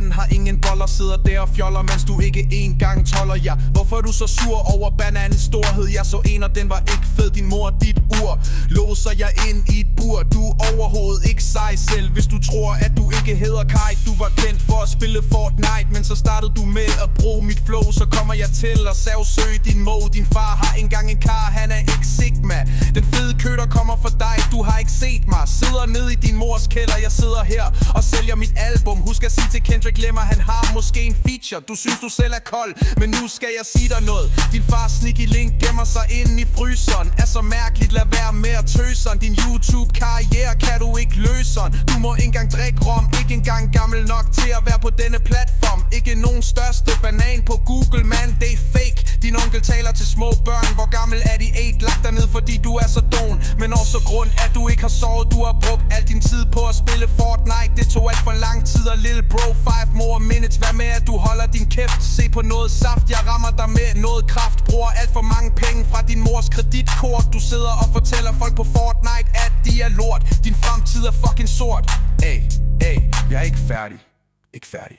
mænd har ingen boller, sidder der og fjoller, mens du ikke engang toller. Ja, hvorfor er du så sur over bananens storhed? Jeg så en, og den var ikke fed, din mor dit ur låser jeg ind i et bur. Du er overhovedet ikke sej selv, hvis du tror at du ikke hedder Kai. Du var kendt for at spille Fortnite, men så startede du med at bruge mit flow. Så kommer jeg til at savsøge din mode. Din far har engang en kar, han er ikke Sigma. Den fede køder kommer for dig, du har ikke set mig. Sidder nede i din mors kælder, jeg sidder her og sælger mit album. Husk at sige til Kendrick Lamar, han har måske en feature. Du synes du selv er kold, men nu skal jeg sige dig noget. Din fars sneaky link gemmer sig inde i fryseren. Er så mærkeligt, lad være med at tøseren. Din YouTube-karriere kan du ikke løseren. Du må ikke engang drikke rom, ikke engang gammel nok til at være på denne platform. Ikke nogen største banan på Google, man, det er fake. Din onkel taler til små børn, hvor gammel er de 8? Lagt dig ned, fordi du er så don, men også grund at du ikke har sovet. Du har brugt al din tid på at spille Fortnite. Det tog alt for lang tid, og lille bro 5 more minutes. Hvad med at du holder din kæft? Se på noget saft, jeg rammer dig med noget kraft. Bruger alt for mange penge fra din mors kreditkort. Du sidder og fortæller folk på Fortnite, at de er lort. Din fremtid er fucking sort. Jeg er ikke færdig. Ikke færdig.